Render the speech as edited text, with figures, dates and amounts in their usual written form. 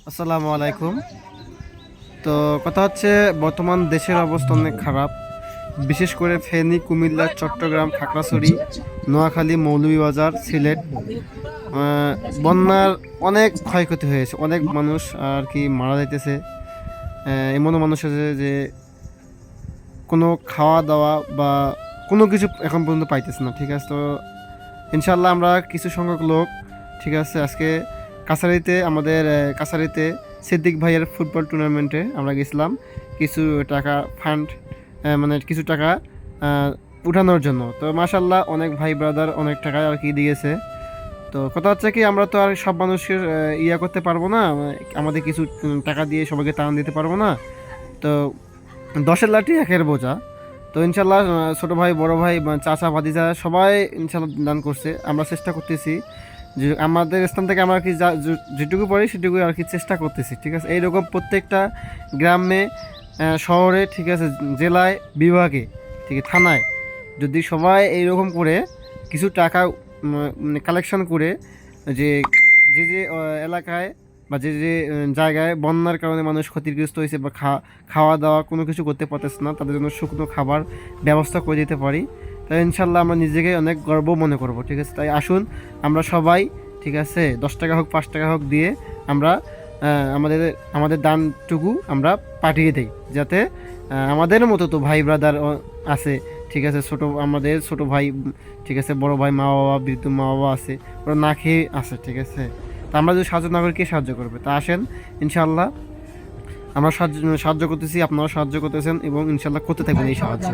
আসসালামু আলাইকুম। তো কথা হচ্ছে বর্তমান দেশের অবস্থা অনেক খারাপ, বিশেষ করে ফেনী, কুমিল্লা, চট্টগ্রাম, খাগড়াছড়ি, নোয়াখালী, মৌলভীবাজার, সিলেট আহ, বন্যার অনেক ক্ষয়ক্ষতি হয়েছে। অনেক মানুষ আর কি মারা যাইতেছে। এমনও মানুষ আছে যে কোনো খাওয়া দাওয়া বা কোনো কিছু এখন পর্যন্ত পাইতেছে না। ঠিক আছে, তো ইনশাল্লাহ আমরা কিছু সংখ্যক লোক, ঠিক আছে, আজকে কাছারিতে সিদ্দিক ভাইয়ের ফুটবল টুর্নামেন্টে আমরা গেছিলাম কিছু টাকা ফান্ড, মানে কিছু টাকা আহ, উঠানোর জন্য। তো মাশাল্লাহ অনেক ভাই ব্রাদার অনেক টাকা আর কি দিয়েছে। তো কথা হচ্ছে কি, আমরা তো আর সব মানুষের ইয়া করতে পারবো না, আমাদের কিছু টাকা দিয়ে সবাইকে টান দিতে পারবো না। তো 10-এর লাঠি 1-এর বোঝা। তো ইনশাল্লাহ ছোটো ভাই, বড় ভাই, চাচা, ভাতিজা সবাই ইনশাল্লাহ দান করছে। আমরা চেষ্টা করতেছি যে আমাদের স্থান থেকে আমরা কি যেটুকু পারি সেটুকু আর কি চেষ্টা করতেছি। ঠিক আছে, এইরকম প্রত্যেকটা গ্রামে, শহরে, ঠিক আছে, জেলায়, বিভাগে, ঠিক আছে, থানায় যদি সবাই এইরকম করে কিছু টাকা মানে কালেকশন করে, যে যে যে এলাকায় বা যে যে জায়গায় বন্যার কারণে মানুষ ক্ষতিগ্রস্ত হয়েছে বা খাওয়া দাওয়া কোনো কিছু করতে পারতেছে না, তাদের জন্য শুকনো খাবার ব্যবস্থা করে দিতে পারি, তাই ইনশাল্লাহ আমরা নিজেকে অনেক গর্ব মনে করব। ঠিক আছে, তাই আসুন আমরা সবাই, ঠিক আছে, 10 টাকা হোক 5 টাকা হোক দিয়ে আমরা আমাদের আমাদের দানটুকু আমরা পাঠিয়ে দিই, যাতে আমাদের মতো তো ভাই ব্রাদার আছে, ঠিক আছে, আমাদের ছোট ভাই, ঠিক আছে, বড় ভাই, মা বাবা, বৃদ্ধ মা বাবা আছে, ওরা না খেয়ে আছে। ঠিক আছে, তা আমরা যদি সাহায্য না করি কে সাহায্য করবে? তা আসেন ইনশাল্লাহ আমরা সাহায্য করতেছি, আপনারাও সাহায্য করতেছেন এবং ইনশাল্লাহ করতে থাকবেন এই সাহায্য।